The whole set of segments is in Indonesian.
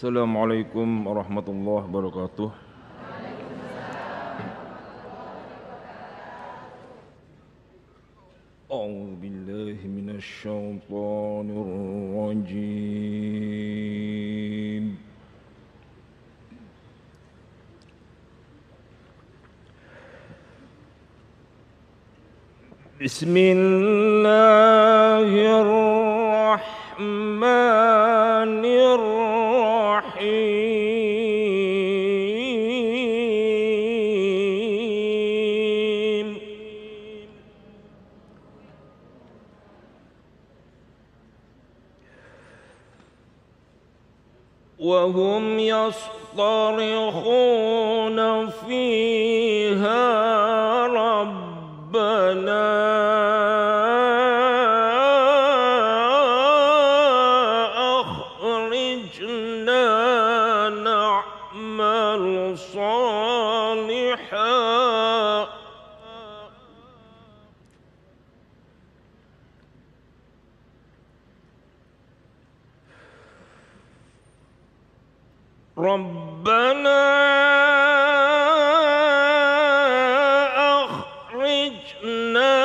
Assalamualaikum warahmatullahi wabarakatuh. A'udzu billahi minasy syaithanir rajim. Bismillahirrahmanirrahim. وهم يصطرخون فيها ربنا أخرجنا نعمل صالحا ربنا أخرجنا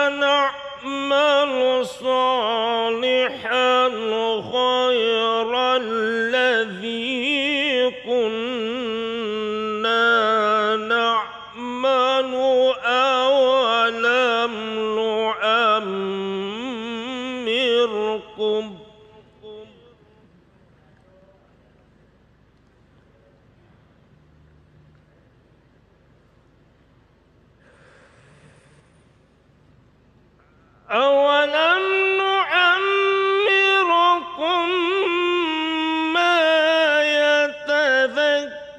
نعمل صالحا غير الذي كنا نعمل أولم نعمركم أولم نعمركم ما يتذكر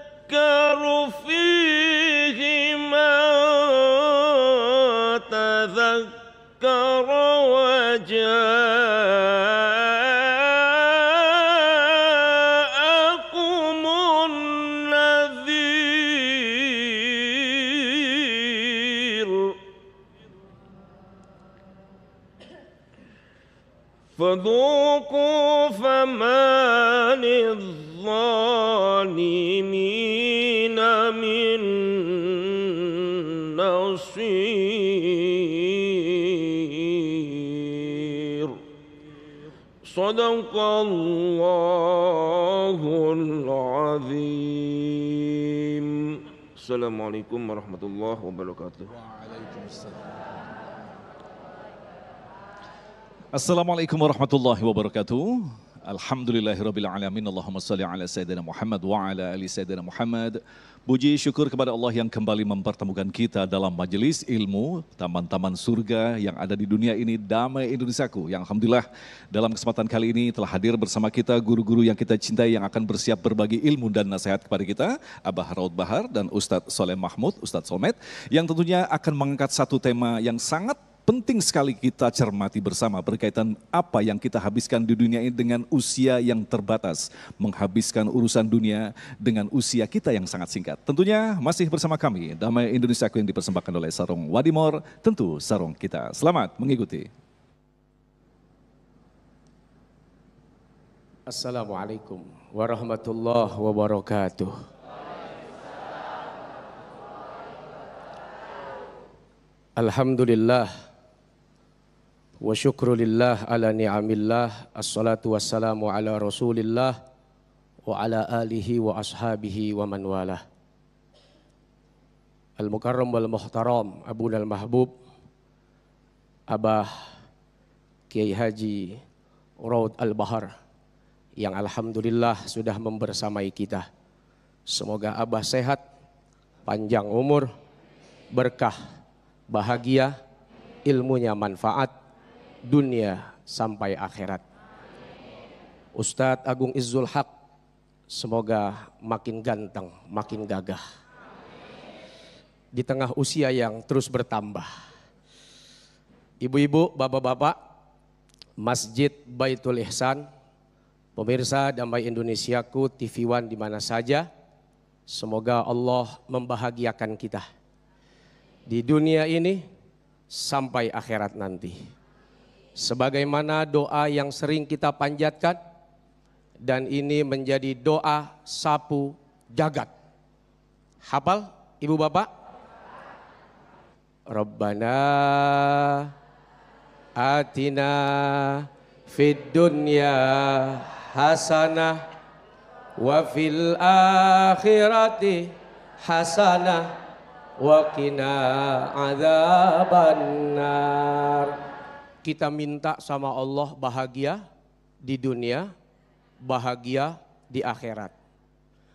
فيه من تذكر وجاءكم النذير فذوقوا فما للظالمين من نصير صدق الله العظيم. Assalamualaikum warahmatullahi wabarakatuh. Assalamualaikum warahmatullahi wabarakatuh. Alhamdulillahirabbil alamin. Allahumma shalli ala sayyidina Muhammad wa ala ali sayyidina Muhammad. Puji syukur kepada Allah yang kembali mempertemukan kita dalam majelis ilmu taman-taman surga yang ada di dunia ini, Damai Indonesiaku. Yang alhamdulillah dalam kesempatan kali ini telah hadir bersama kita guru-guru yang kita cintai yang akan bersiap berbagi ilmu dan nasihat kepada kita, Abah Raud Bahar dan Ustadz Soleh Mahmud, Ustadz Solmed, yang tentunya akan mengangkat satu tema yang sangat penting sekali kita cermati bersama berkaitan apa yang kita habiskan di dunia ini dengan usia yang terbatas. Menghabiskan urusan dunia dengan usia kita yang sangat singkat. Tentunya masih bersama kami, Damai Indonesiaku yang dipersembahkan oleh Sarung Wadimor, tentu sarung kita. Selamat mengikuti. Assalamualaikum warahmatullahi wabarakatuh. Alhamdulillah wa syukrulillah ala ni'amillah, assalatu wassalamu ala rasulillah wa ala alihi wa ashabihi wa man walah. Al-Mukarram wal Muhtaram Abuna al-Mahbub Abah Kiai Haji Raud Al-Bahar yang alhamdulillah sudah membersamai kita. Semoga Abah sehat, panjang umur, berkah, bahagia, ilmunya manfaat, dunia sampai akhirat. Ustadz Agung Izzul Haq semoga makin ganteng, makin gagah. Di tengah usia yang terus bertambah. Ibu-ibu, bapak-bapak, Masjid Baitul Ihsan, pemirsa Damai Indonesiaku, TV One di mana saja, semoga Allah membahagiakan kita di dunia ini sampai akhirat nanti. Sebagaimana doa yang sering kita panjatkan, Dan ini menjadi doa sapu jagat. Hafal ibu bapak? Rabbana atina fid dunya hasanah wa fil akhirati hasanah wa qina adzabannar. Kita minta sama Allah bahagia di dunia, bahagia di akhirat.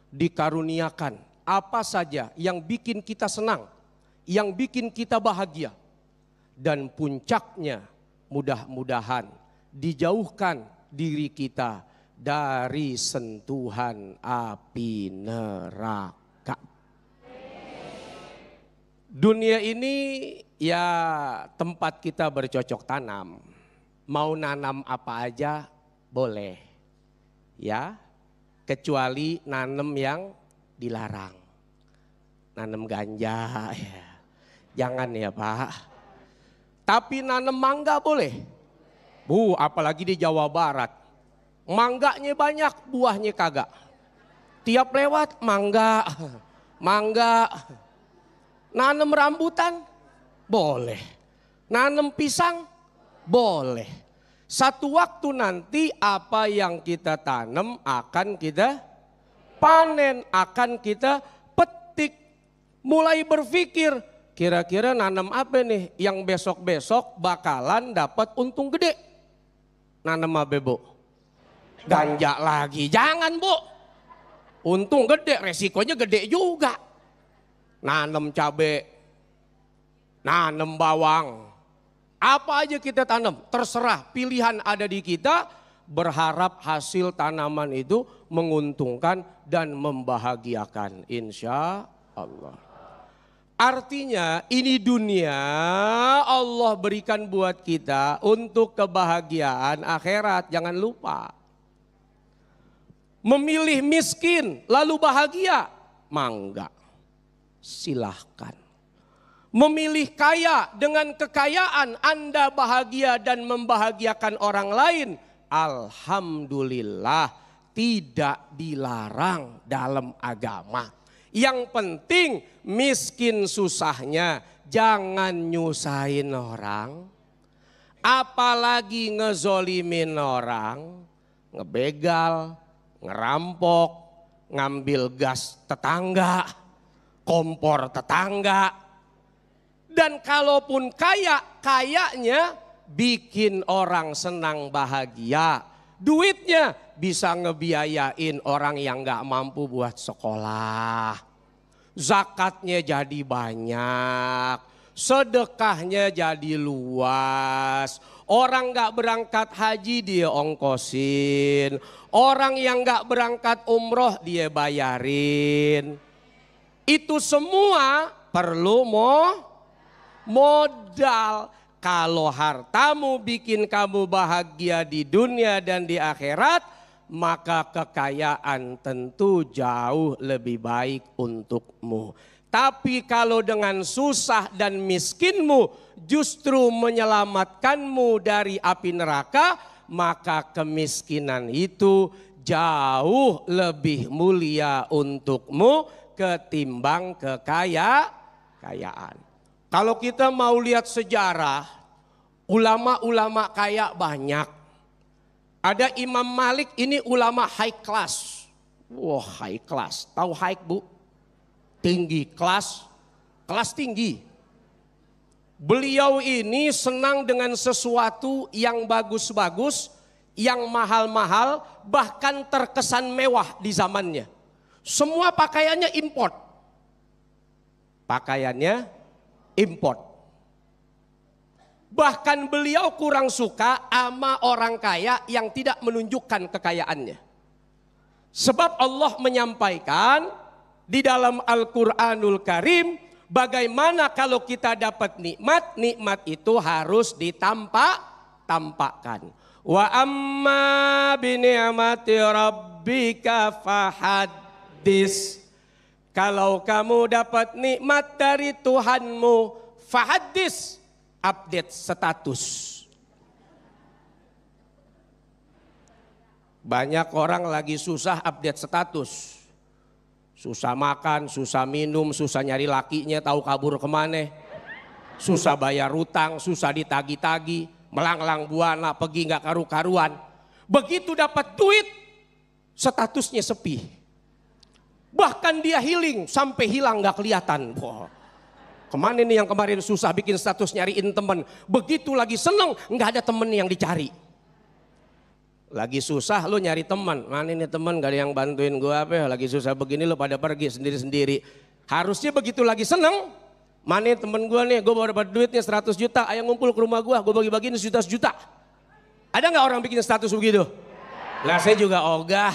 Dikaruniakan apa saja yang bikin kita senang, yang bikin kita bahagia. Dan puncaknya mudah-mudahan dijauhkan diri kita dari sentuhan api neraka. Dunia ini ya tempat kita bercocok tanam. Mau nanam apa aja boleh. Ya, kecuali nanam yang dilarang. Nanam ganja ya. Jangan ya Pak. Tapi nanam mangga boleh. Bu, apalagi di Jawa Barat. Mangganya banyak, buahnya kagak. Tiap lewat mangga, mangga. Nanam rambutan boleh. Nanam pisang boleh. Satu waktu nanti apa yang kita tanam akan kita panen, akan kita petik. Mulai berpikir, kira-kira nanam apa nih yang besok-besok bakalan dapat untung gede. Nanam apa Bu? Ganja lagi, jangan Bu. Untung gede, resikonya gede juga. Nanam cabai, nanam bawang, apa aja kita tanam, terserah pilihan ada di kita, berharap hasil tanaman itu menguntungkan dan membahagiakan insya Allah. Artinya ini dunia Allah berikan buat kita untuk kebahagiaan akhirat, jangan lupa. Memilih miskin lalu bahagia, mangga. Silahkan. Memilih kaya dengan kekayaan Anda bahagia dan membahagiakan orang lain. Alhamdulillah tidak dilarang dalam agama. Yang penting miskin susahnya jangan nyusahin orang. Apalagi ngezolimin orang. Ngebegal, ngerampok, ngambil gas tetangga. Kompor tetangga. Dan kalaupun kaya, kayanya bikin orang senang bahagia. Duitnya bisa ngebiayain orang yang gak mampu buat sekolah. Zakatnya jadi banyak. Sedekahnya jadi luas. Orang gak berangkat haji dia ongkosin. Orang yang gak berangkat umroh dia bayarin. Itu semua perlu modal. Kalau hartamu bikin kamu bahagia di dunia dan di akhirat, maka kekayaan tentu jauh lebih baik untukmu. Tapi kalau dengan susah dan miskinmu justru menyelamatkanmu dari api neraka, maka kemiskinan itu jauh lebih mulia untukmu ketimbang kekayaan. Kalau kita mau lihat sejarah, ulama-ulama kaya banyak. Ada Imam Malik, ini ulama high class. Wah, high class. Tahu high Bu? Tinggi, kelas tinggi. Beliau ini senang dengan sesuatu yang bagus-bagus, yang mahal-mahal, bahkan terkesan mewah di zamannya. Semua pakaiannya import. Pakaiannya import. Bahkan beliau kurang suka sama orang kaya yang tidak menunjukkan kekayaannya. Sebab Allah menyampaikan di dalam Al-Quranul Karim, bagaimana kalau kita dapat nikmat, nikmat itu harus ditampakkan. Wa amma bi ni'mati rabbika fahaddis. Kalau kamu dapat nikmat dari Tuhanmu, fahaddis, update status. Banyak orang lagi susah update status. Susah makan, susah minum, susah nyari lakinya tahu kabur kemana. Susah bayar utang, susah ditagi-tagi, melanglang buana, pergi nggak karu-karuan. Begitu dapat duit, statusnya sepi. Bahkan dia healing, sampai hilang nggak kelihatan. Wah, kemana nih yang kemarin susah bikin status nyariin temen. Begitu lagi seneng, nggak ada temen yang dicari. Lagi susah lo nyari teman, mana nih teman gak ada yang bantuin gue apa, lagi susah begini lo pada pergi sendiri-sendiri. Harusnya begitu lagi seneng, mana temen gue nih, gue baru dapat duitnya 100 juta, ayo ngumpul ke rumah gue bagi-bagiin sejuta-sejuta. Ada gak orang bikin status begitu? Lah saya juga ogah.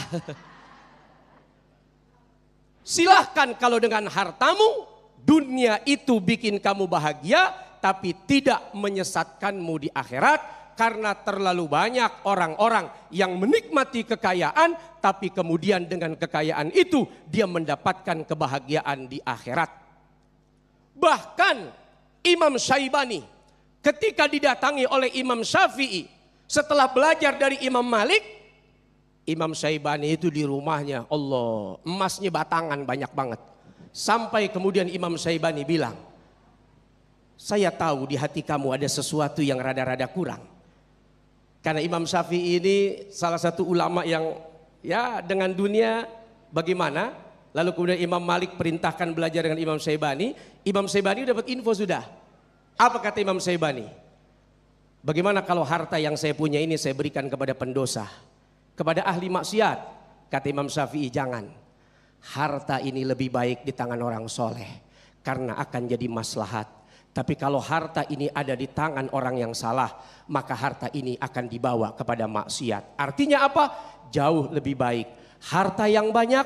Silahkan kalau dengan hartamu, dunia itu bikin kamu bahagia, tapi tidak menyesatkanmu di akhirat. Karena terlalu banyak orang-orang yang menikmati kekayaan, tapi kemudian dengan kekayaan itu dia mendapatkan kebahagiaan di akhirat. Bahkan Imam Syaibani ketika didatangi oleh Imam Syafi'i setelah belajar dari Imam Malik, Imam Syaibani itu di rumahnya, Allah, emasnya batangan banyak banget. Sampai kemudian Imam Syaibani bilang, saya tahu di hati kamu ada sesuatu yang rada-rada kurang. Karena Imam Syafi'i ini salah satu ulama yang ya dengan dunia bagaimana. Lalu kemudian Imam Malik perintahkan belajar dengan Imam Syaibani. Imam Syaibani dapat info sudah. Apa kata Imam Syaibani? Bagaimana kalau harta yang saya punya ini saya berikan kepada pendosa, kepada ahli maksiat? Kata Imam Syafi'i, jangan. Harta ini lebih baik di tangan orang soleh. Karena akan jadi maslahat. Tapi kalau harta ini ada di tangan orang yang salah, maka harta ini akan dibawa kepada maksiat. Artinya apa? Jauh lebih baik harta yang banyak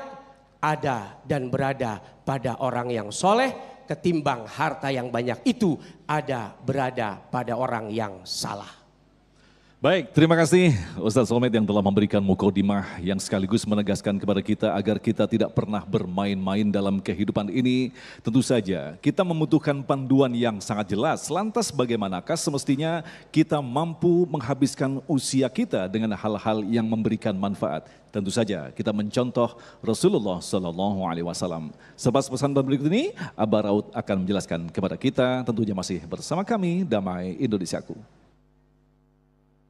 ada dan berada pada orang yang soleh, ketimbang harta yang banyak itu ada berada pada orang yang salah. Baik, terima kasih Ustaz Somad yang telah memberikan mukadimah yang sekaligus menegaskan kepada kita agar kita tidak pernah bermain-main dalam kehidupan ini. Tentu saja kita membutuhkan panduan yang sangat jelas. Lantas bagaimanakah semestinya kita mampu menghabiskan usia kita dengan hal-hal yang memberikan manfaat? Tentu saja kita mencontoh Rasulullah Sallallahu Alaihi Wasallam. Sebab pesan berikut ini, Abah Raud akan menjelaskan kepada kita. Tentunya masih bersama kami, Damai Indonesiaku.